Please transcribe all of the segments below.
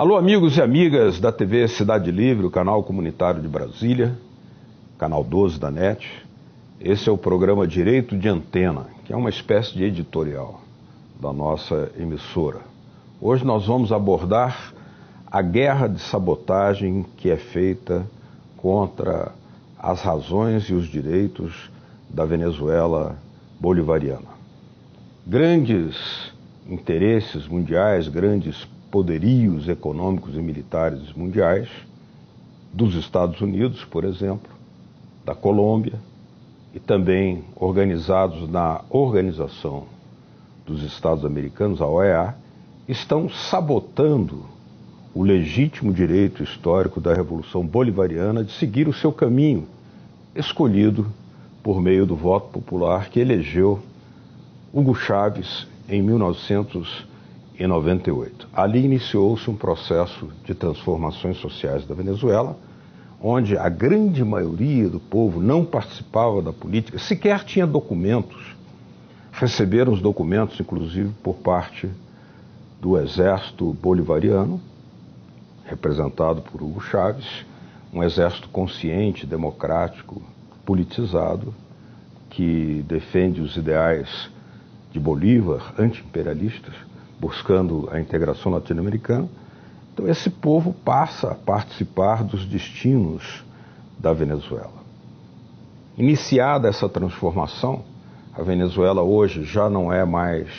Alô, amigos e amigas da TV Cidade Livre, o canal comunitário de Brasília, canal 12 da NET. Esse é o programa Direito de Antena, que é uma espécie de editorial da nossa emissora. Hoje nós vamos abordar a guerra de sabotagem que é feita contra as razões e os direitos da Venezuela bolivariana. Grandes interesses mundiais, grandes poderios econômicos e militares mundiais, dos Estados Unidos, por exemplo, da Colômbia, e também organizados na Organização dos Estados Americanos, a OEA, estão sabotando o legítimo direito histórico da Revolução Bolivariana de seguir o seu caminho, escolhido por meio do voto popular que elegeu Hugo Chávez em 1998. Ali iniciou-se um processo de transformações sociais da Venezuela, onde a grande maioria do povo não participava da política, sequer tinha documentos. Receberam os documentos, inclusive, por parte do exército bolivariano, representado por Hugo Chávez, um exército consciente, democrático, politizado, que defende os ideais de Bolívar, anti-imperialistas, buscando a integração latino-americana. Então esse povo passa a participar dos destinos da Venezuela. Iniciada essa transformação, a Venezuela hoje já não é mais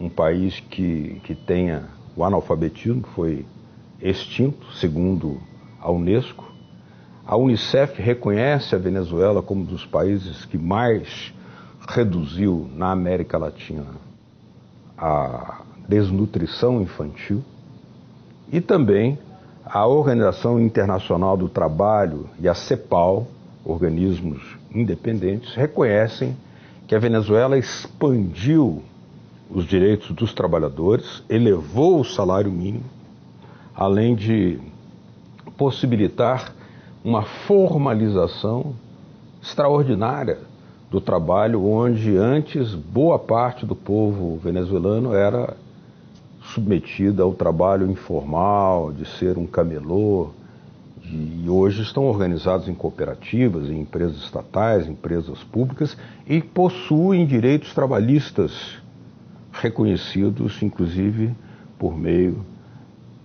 um país que tenha o analfabetismo, foi extinto, segundo a Unesco. A Unicef reconhece a Venezuela como um dos países que mais reduziu na América Latina a desnutrição infantil. E também a Organização Internacional do Trabalho e a CEPAL, organismos independentes, reconhecem que a Venezuela expandiu os direitos dos trabalhadores, elevou o salário mínimo, além de possibilitar uma formalização extraordinária do trabalho, onde antes boa parte do povo venezuelano era submetida ao trabalho informal, de ser um camelô, e hoje estão organizados em cooperativas, em empresas estatais, empresas públicas, e possuem direitos trabalhistas reconhecidos, inclusive, por meio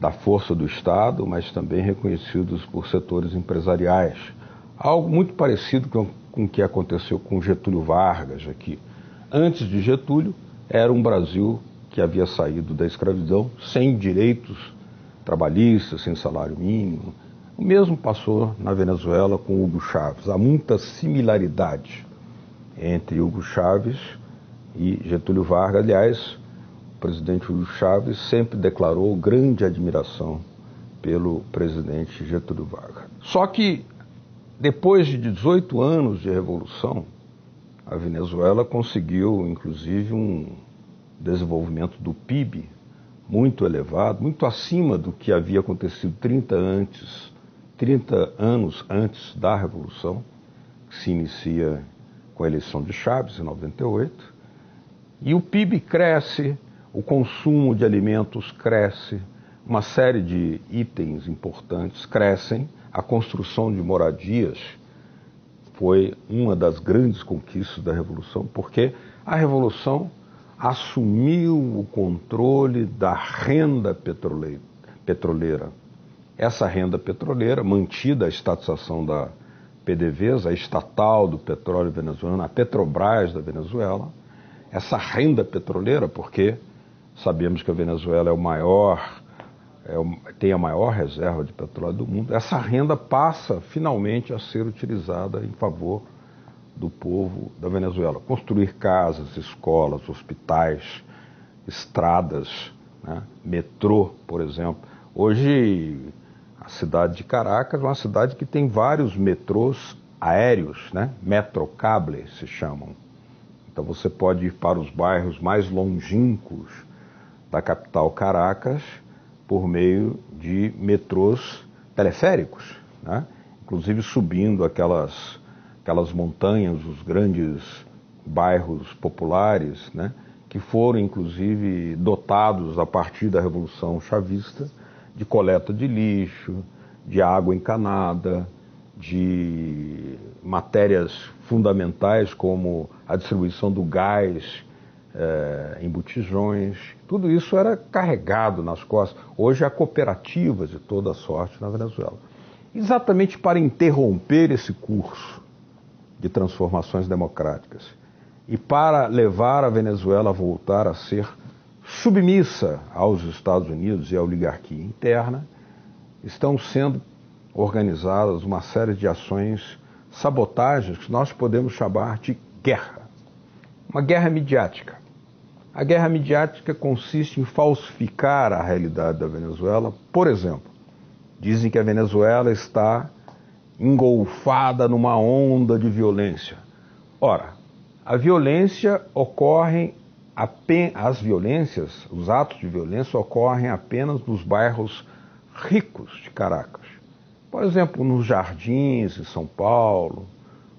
da força do Estado, mas também reconhecidos por setores empresariais. Algo muito parecido com o que aconteceu com Getúlio Vargas aqui. Antes de Getúlio, era um Brasil que havia saído da escravidão sem direitos trabalhistas, sem salário mínimo. O mesmo passou na Venezuela com Hugo Chávez. Há muita similaridade entre Hugo Chávez e Getúlio Vargas. Aliás, o presidente Hugo Chávez sempre declarou grande admiração pelo presidente Getúlio Vargas. Só que, depois de 18 anos de revolução, a Venezuela conseguiu, inclusive, um desenvolvimento do PIB muito elevado, muito acima do que havia acontecido 30 anos antes da Revolução, que se inicia com a eleição de Chávez, em 98. E o PIB cresce, o consumo de alimentos cresce, uma série de itens importantes crescem, a construção de moradias foi uma das grandes conquistas da Revolução, porque a Revolução assumiu o controle da renda petroleira. Essa renda petroleira, mantida a estatização da PDVSA, a estatal do petróleo venezuelano, a Petrobras da Venezuela, essa renda petroleira, porque sabemos que a Venezuela tem a maior reserva de petróleo do mundo, essa renda passa finalmente a ser utilizada em favor do povo da Venezuela. Construir casas, escolas, hospitais, estradas, né? Metrô, por exemplo. Hoje, a cidade de Caracas é uma cidade que tem vários metrôs aéreos, né? Metrocable se chamam. Então você pode ir para os bairros mais longínquos da capital Caracas por meio de metrôs teleféricos, né? Inclusive subindo aquelas montanhas, os grandes bairros populares, né, que foram inclusive dotados a partir da Revolução Chavista de coleta de lixo, de água encanada, de matérias fundamentais como a distribuição do gás em botijões. Tudo isso era carregado nas costas. Hoje há cooperativas de toda sorte na Venezuela. Exatamente para interromper esse curso de transformações democráticas e para levar a Venezuela a voltar a ser submissa aos Estados Unidos e à oligarquia interna, estão sendo organizadas uma série de ações sabotagens que nós podemos chamar de guerra. Uma guerra midiática. A guerra midiática consiste em falsificar a realidade da Venezuela. Por exemplo, dizem que a Venezuela está engolfada numa onda de violência. Ora, a violência ocorre as violências, os atos de violência ocorrem apenas nos bairros ricos de Caracas. Por exemplo, nos Jardins de São Paulo,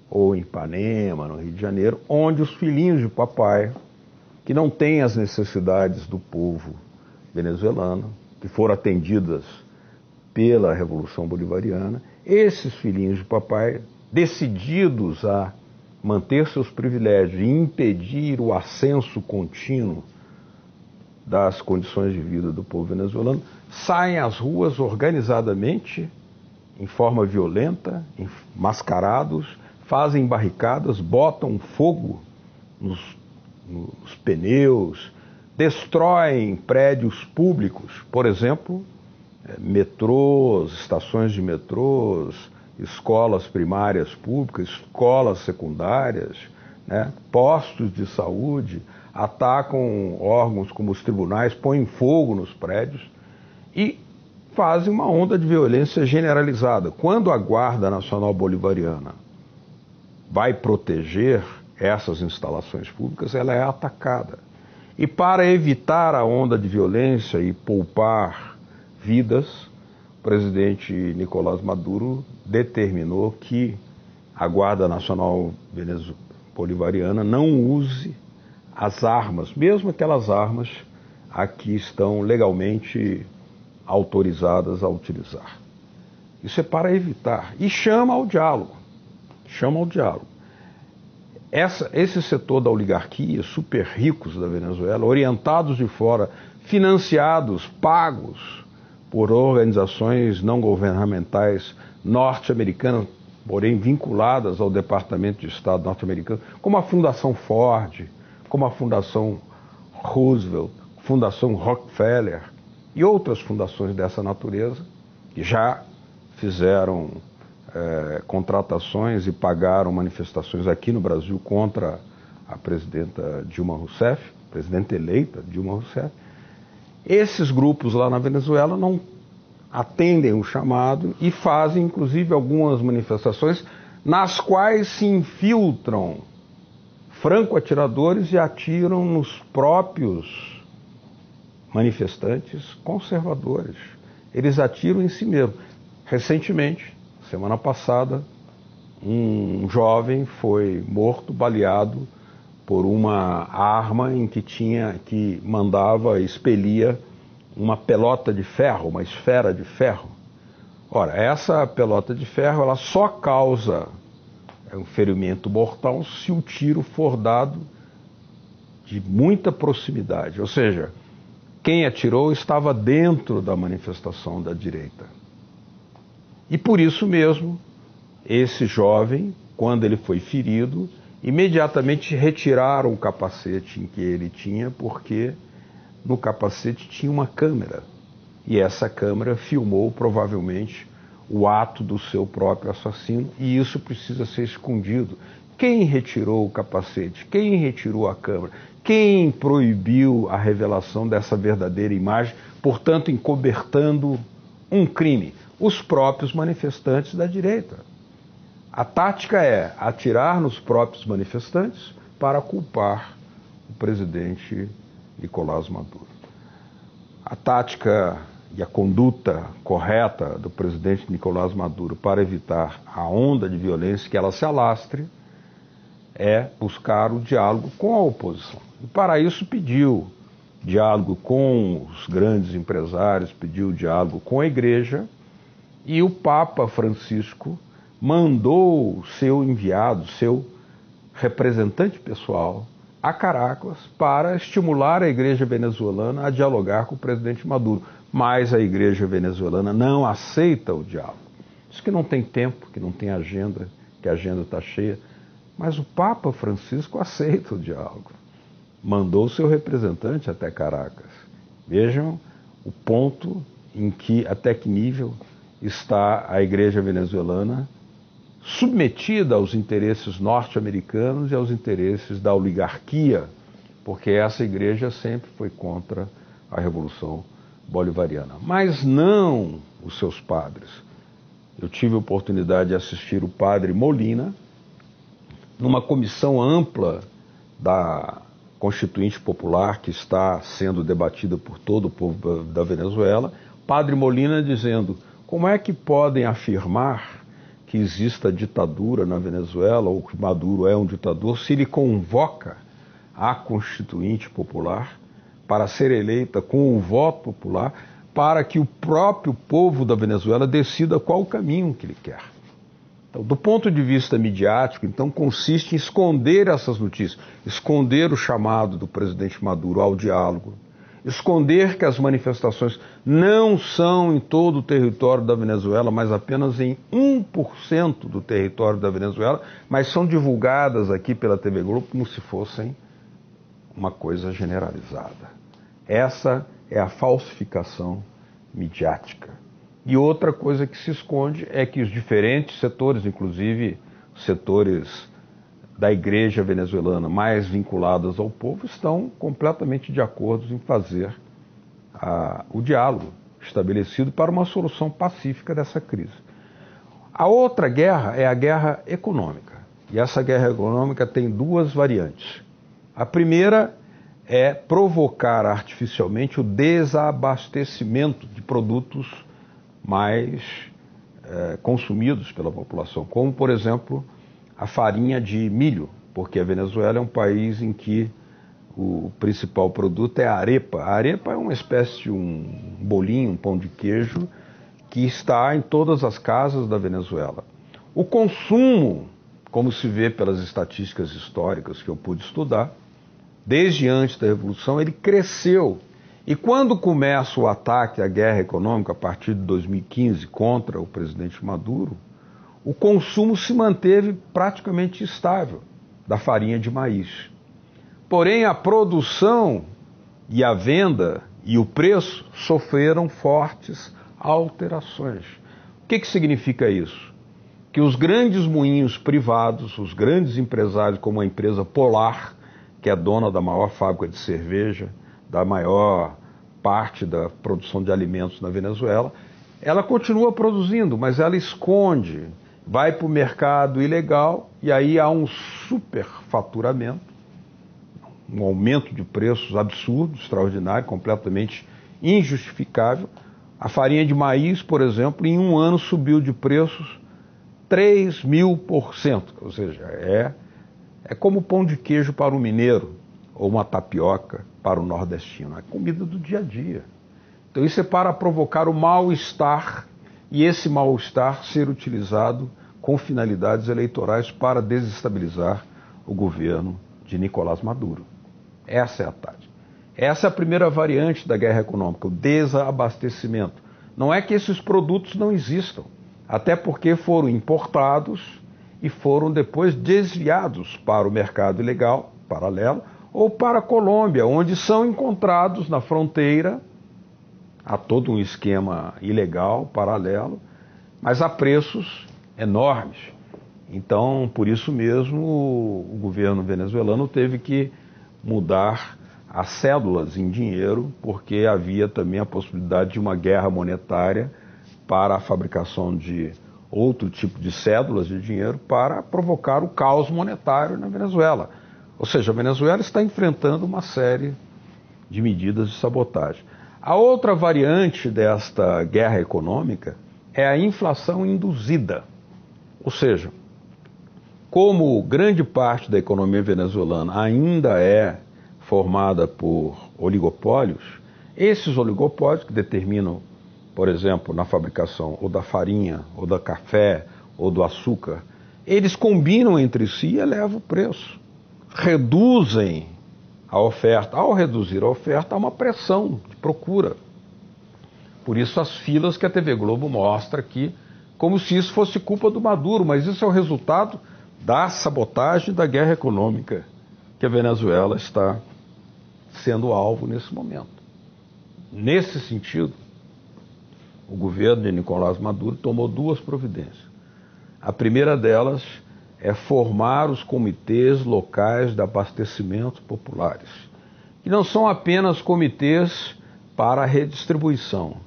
ou em Ipanema, no Rio de Janeiro, onde os filhinhos de papai, que não têm as necessidades do povo venezuelano, que foram atendidas pela Revolução Bolivariana, esses filhinhos de papai, decididos a manter seus privilégios e impedir o ascenso contínuo das condições de vida do povo venezuelano, saem às ruas organizadamente, em forma violenta, mascarados, fazem barricadas, botam fogo nos pneus, destroem prédios públicos, por exemplo, metrôs, estações de metrôs, escolas primárias públicas, escolas secundárias, né, postos de saúde, atacam órgãos como os tribunais, põem fogo nos prédios e fazem uma onda de violência generalizada. Quando a Guarda Nacional Bolivariana vai proteger essas instalações públicas, ela é atacada. E para evitar a onda de violência e poupar vidas, o presidente Nicolás Maduro determinou que a Guarda Nacional Bolivariana não use as armas, mesmo aquelas armas a que estão legalmente autorizadas a utilizar. Isso é para evitar. E chama ao diálogo. Chama ao diálogo. Esse setor da oligarquia, super ricos da Venezuela, orientados de fora, financiados, pagos por organizações não governamentais norte-americanas, porém vinculadas ao Departamento de Estado norte-americano, como a Fundação Ford, como a Fundação Roosevelt, Fundação Rockefeller e outras fundações dessa natureza, que já fizeram contratações e pagaram manifestações aqui no Brasil contra a presidenta Dilma Rousseff, presidenta eleita Dilma Rousseff. Esses grupos lá na Venezuela não atendem o chamado e fazem, inclusive, algumas manifestações nas quais se infiltram franco-atiradores e atiram nos próprios manifestantes conservadores. Eles atiram em si mesmos. Recentemente, semana passada, um jovem foi morto, baleado por uma arma em que mandava, expelia uma pelota de ferro, uma esfera de ferro. Ora, essa pelota de ferro, ela só causa um ferimento mortal se o tiro for dado de muita proximidade. Ou seja, quem atirou estava dentro da manifestação da direita. E por isso mesmo, esse jovem, quando ele foi ferido, imediatamente retiraram o capacete em que ele tinha, porque no capacete tinha uma câmera. E essa câmera filmou provavelmente o ato do seu próprio assassino, e isso precisa ser escondido. Quem retirou o capacete? Quem retirou a câmera? Quem proibiu a revelação dessa verdadeira imagem, portanto encobertando um crime? Os próprios manifestantes da direita. A tática é atirar nos próprios manifestantes para culpar o presidente Nicolás Maduro. A tática e a conduta correta do presidente Nicolás Maduro para evitar a onda de violência que ela se alastre é buscar o diálogo com a oposição. E para isso pediu diálogo com os grandes empresários, pediu diálogo com a igreja, e o Papa Francisco mandou seu enviado, seu representante pessoal, a Caracas para estimular a igreja venezuelana a dialogar com o presidente Maduro. Mas a igreja venezuelana não aceita o diálogo. Diz que não tem tempo, que não tem agenda, que a agenda está cheia. Mas o Papa Francisco aceita o diálogo. Mandou seu representante até Caracas. Vejam o ponto em que, até que nível está a igreja venezuelana submetida aos interesses norte-americanos e aos interesses da oligarquia, porque essa igreja sempre foi contra a Revolução Bolivariana. Mas não os seus padres. Eu tive a oportunidade de assistir o padre Molina numa comissão ampla da Constituinte Popular que está sendo debatida por todo o povo da Venezuela. Padre Molina dizendo: como é que podem afirmar que exista ditadura na Venezuela ou que Maduro é um ditador se ele convoca a Constituinte Popular para ser eleita com o voto popular para que o próprio povo da Venezuela decida qual o caminho que ele quer. Então, do ponto de vista midiático, então, consiste em esconder essas notícias, esconder o chamado do presidente Maduro ao diálogo, esconder que as manifestações não são em todo o território da Venezuela, mas apenas em 1% do território da Venezuela, mas são divulgadas aqui pela TV Globo como se fossem uma coisa generalizada. Essa é a falsificação midiática. E outra coisa que se esconde é que os diferentes setores, inclusive setores da igreja venezuelana mais vinculadas ao povo, estão completamente de acordo em fazer o diálogo estabelecido para uma solução pacífica dessa crise. A outra guerra é a guerra econômica. E essa guerra econômica tem duas variantes. A primeira é provocar artificialmente o desabastecimento de produtos mais consumidos pela população, como, por exemplo, a farinha de milho, porque a Venezuela é um país em que o principal produto é a arepa. A arepa é uma espécie de um bolinho, um pão de queijo, que está em todas as casas da Venezuela. O consumo, como se vê pelas estatísticas históricas que eu pude estudar, desde antes da Revolução, ele cresceu. E quando começa o ataque, a guerra econômica, a partir de 2015, contra o presidente Maduro, o consumo se manteve praticamente estável da farinha de maíz. Porém, a produção e a venda e o preço sofreram fortes alterações. O que significa isso? Que os grandes moinhos privados, os grandes empresários, como a empresa Polar, que é dona da maior fábrica de cerveja, da maior parte da produção de alimentos na Venezuela, ela continua produzindo, mas ela esconde, vai para o mercado ilegal e aí há um superfaturamento, um aumento de preços absurdo, extraordinário, completamente injustificável. A farinha de maíz, por exemplo, em um ano subiu de preços 3.000%, ou seja, é como pão de queijo para o mineiro ou uma tapioca para o nordestino, é comida do dia a dia. Então isso é para provocar o mal-estar e esse mal-estar ser utilizado com finalidades eleitorais para desestabilizar o governo de Nicolás Maduro. Essa é a tática. Essa é a primeira variante da guerra econômica, o desabastecimento. Não é que esses produtos não existam, até porque foram importados e foram depois desviados para o mercado ilegal, paralelo, ou para a Colômbia, onde são encontrados na fronteira, há todo um esquema ilegal, paralelo, mas a preços enormes. Então, por isso mesmo, o governo venezuelano teve que mudar as cédulas em dinheiro, porque havia também a possibilidade de uma guerra monetária para a fabricação de outro tipo de cédulas de dinheiro para provocar o caos monetário na Venezuela. Ou seja, a Venezuela está enfrentando uma série de medidas de sabotagem. A outra variante desta guerra econômica é a inflação induzida. Ou seja, como grande parte da economia venezuelana ainda é formada por oligopólios. Esses oligopólios que determinam, por exemplo, na fabricação ou da farinha, ou do café, ou do açúcar, eles combinam entre si e elevam o preço. Reduzem a oferta. Ao reduzir a oferta, há uma pressão de procura. Por isso as filas que a TV Globo mostra aqui, como se isso fosse culpa do Maduro, mas isso é o resultado da sabotagem da guerra econômica que a Venezuela está sendo alvo nesse momento. Nesse sentido, o governo de Nicolás Maduro tomou duas providências. A primeira delas é formar os comitês locais de abastecimento populares, que não são apenas comitês para a redistribuição.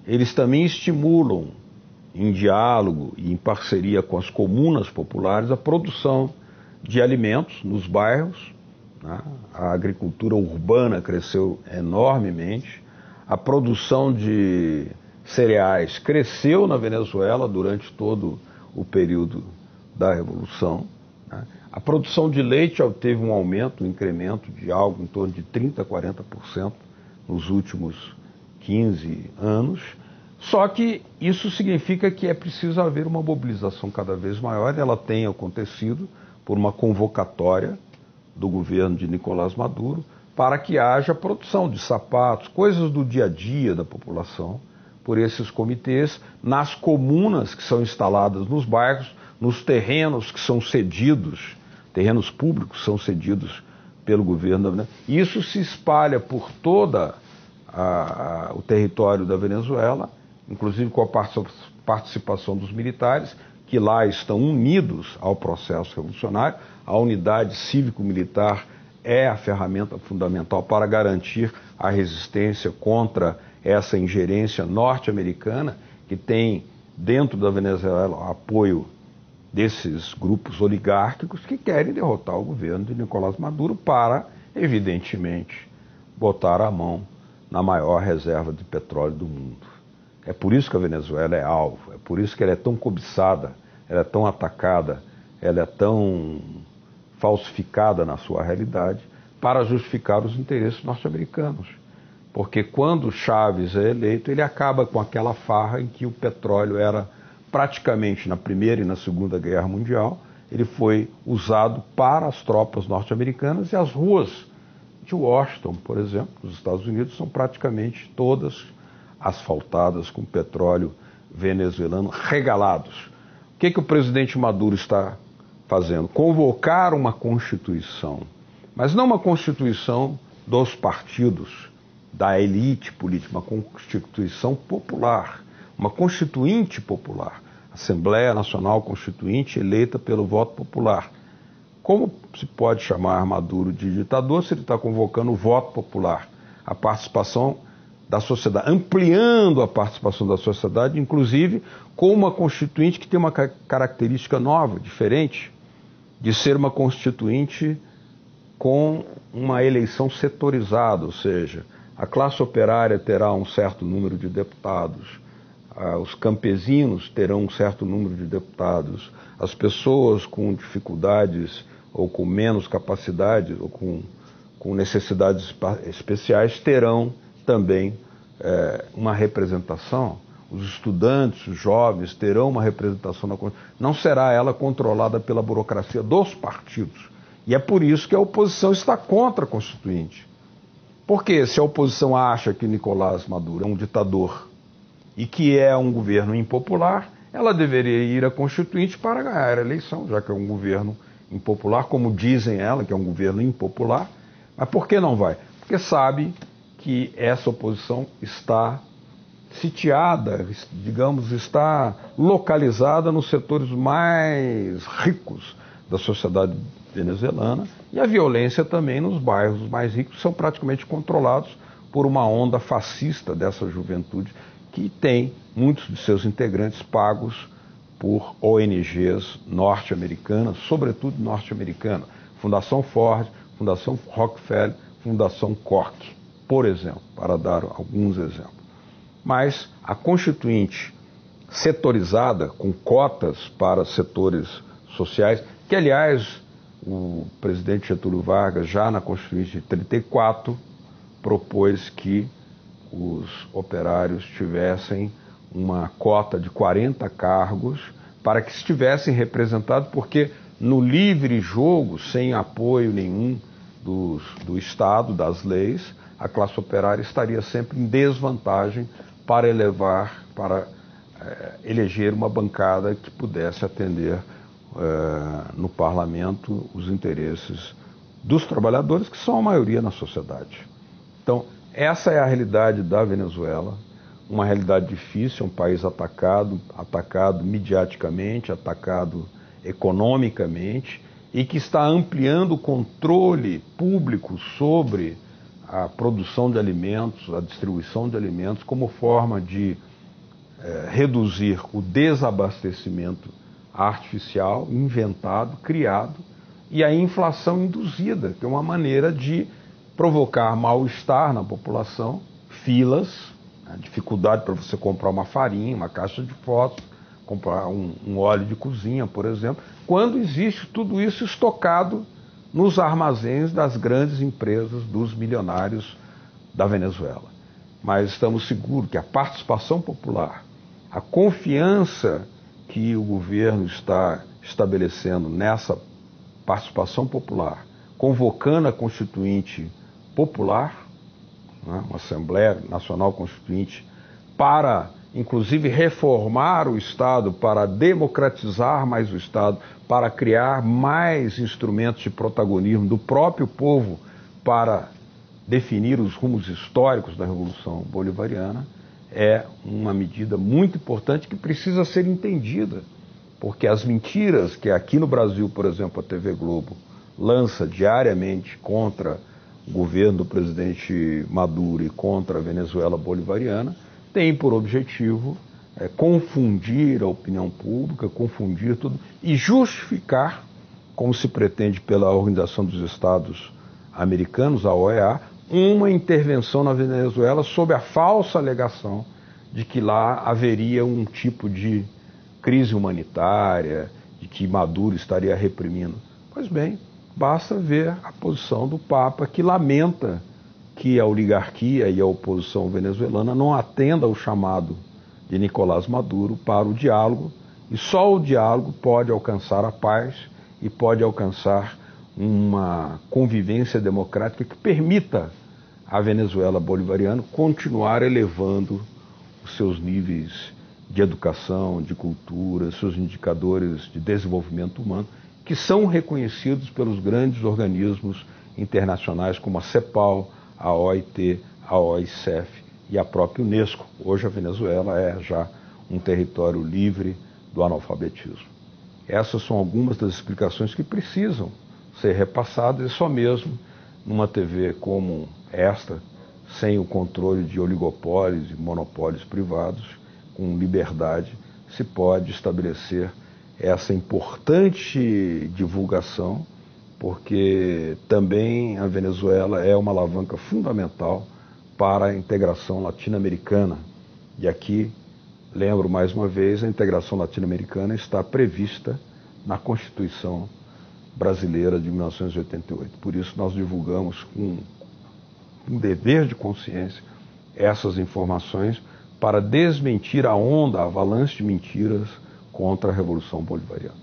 Eles também estimulam, em diálogo e em parceria com as comunas populares, a produção de alimentos nos bairros, né? A agricultura urbana cresceu enormemente, a produção de cereais cresceu na Venezuela durante todo o período da Revolução, né? A produção de leite teve um aumento, um incremento de algo em torno de 30% a 40% nos últimos 15 anos, só que isso significa que é preciso haver uma mobilização cada vez maior, e ela tem acontecido por uma convocatória do governo de Nicolás Maduro para que haja produção de sapatos, coisas do dia a dia da população, por esses comitês, nas comunas que são instaladas nos bairros, nos terrenos que são cedidos, terrenos públicos são cedidos pelo governo da Venezuela. Isso se espalha por todo o território da Venezuela, inclusive com a participação dos militares, que lá estão unidos ao processo revolucionário. A unidade cívico-militar é a ferramenta fundamental para garantir a resistência contra essa ingerência norte-americana, que tem dentro da Venezuela o apoio desses grupos oligárquicos que querem derrotar o governo de Nicolás Maduro para, evidentemente, botar a mão na maior reserva de petróleo do mundo. É por isso que a Venezuela é alvo, é por isso que ela é tão cobiçada, ela é tão atacada, ela é tão falsificada na sua realidade, para justificar os interesses norte-americanos. Porque quando Chávez é eleito, ele acaba com aquela farra em que o petróleo era praticamente, na Primeira e na Segunda Guerra Mundial, ele foi usado para as tropas norte-americanas, e as ruas de Washington, por exemplo, nos Estados Unidos, são praticamente todas asfaltadas com petróleo venezuelano regalados. O que o presidente Maduro está fazendo? Convocar uma constituição, mas não uma constituição dos partidos, da elite política, uma constituição popular, uma constituinte popular, Assembleia Nacional Constituinte eleita pelo voto popular. Como se pode chamar Maduro de ditador se ele está convocando o voto popular, a participação da sociedade, ampliando a participação da sociedade, inclusive com uma constituinte que tem uma característica nova, diferente, de ser uma constituinte com uma eleição setorizada, ou seja, a classe operária terá um certo número de deputados, os campesinos terão um certo número de deputados, as pessoas com dificuldades ou com menos capacidade ou com necessidades especiais terão também uma representação. Os estudantes, os jovens terão uma representação na Constituição. Não será ela controlada pela burocracia dos partidos. E é por isso que a oposição está contra a Constituinte. Porque se a oposição acha que Nicolás Maduro é um ditador e que é um governo impopular, ela deveria ir à Constituinte para ganhar a eleição, já que é um governo impopular, como dizem ela, que é um governo impopular. Mas por que não vai? Porque sabe que essa oposição está sitiada, digamos, está localizada nos setores mais ricos da sociedade venezuelana, e a violência também nos bairros mais ricos são praticamente controlados por uma onda fascista dessa juventude que tem muitos de seus integrantes pagos por ONGs norte-americanas, sobretudo norte-americanas, Fundação Ford, Fundação Rockefeller, Fundação Koch, por exemplo, para dar alguns exemplos. Mas a Constituinte setorizada, com cotas para setores sociais, que aliás o presidente Getúlio Vargas, já na Constituinte de 34, propôs que os operários tivessem uma cota de 40 cargos para que estivessem representados, porque no livre jogo, sem apoio nenhum do Estado, das leis, a classe operária estaria sempre em desvantagem para eleger uma bancada que pudesse atender no parlamento os interesses dos trabalhadores, que são a maioria na sociedade. Então, essa é a realidade da Venezuela, uma realidade difícil, um país atacado mediaticamente, atacado economicamente, e que está ampliando o controle público sobre a produção de alimentos, a distribuição de alimentos, como forma de reduzir o desabastecimento artificial, inventado, criado, e a inflação induzida, que é uma maneira de provocar mal-estar na população, filas, dificuldade para você comprar uma farinha, uma caixa de fósforo, comprar um óleo de cozinha, por exemplo, quando existe tudo isso estocado nos armazéns das grandes empresas, dos milionários da Venezuela. Mas estamos seguros que a participação popular, a confiança que o governo está estabelecendo nessa participação popular, convocando a Constituinte Popular, né, uma Assembleia Nacional Constituinte, para, inclusive, reformar o Estado, para democratizar mais o Estado, para criar mais instrumentos de protagonismo do próprio povo para definir os rumos históricos da Revolução Bolivariana, é uma medida muito importante que precisa ser entendida, porque as mentiras que aqui no Brasil, por exemplo, a TV Globo lança diariamente contra o governo do presidente Maduro e contra a Venezuela bolivariana, tem por objetivo confundir a opinião pública, confundir tudo e justificar, como se pretende pela Organização dos Estados Americanos, a OEA, uma intervenção na Venezuela sob a falsa alegação de que lá haveria um tipo de crise humanitária, de que Maduro estaria reprimindo. Pois bem, basta ver a posição do Papa, que lamenta que a oligarquia e a oposição venezuelana não atenda ao chamado de Nicolás Maduro para o diálogo, e só o diálogo pode alcançar a paz e pode alcançar uma convivência democrática que permita à Venezuela bolivariana continuar elevando os seus níveis de educação, de cultura, seus indicadores de desenvolvimento humano, que são reconhecidos pelos grandes organismos internacionais como a CEPAL, a OIT, a OICEF e a própria Unesco. Hoje a Venezuela é já um território livre do analfabetismo. Essas são algumas das explicações que precisam ser repassadas, e só mesmo numa TV como esta, sem o controle de oligopólios e monopólios privados, com liberdade, se pode estabelecer essa importante divulgação, porque também a Venezuela é uma alavanca fundamental para a integração latino-americana. E aqui, lembro mais uma vez, a integração latino-americana está prevista na Constituição brasileira de 1988. Por isso nós divulgamos com um dever de consciência essas informações para desmentir a onda, a avalanche de mentiras contra a Revolução Bolivariana.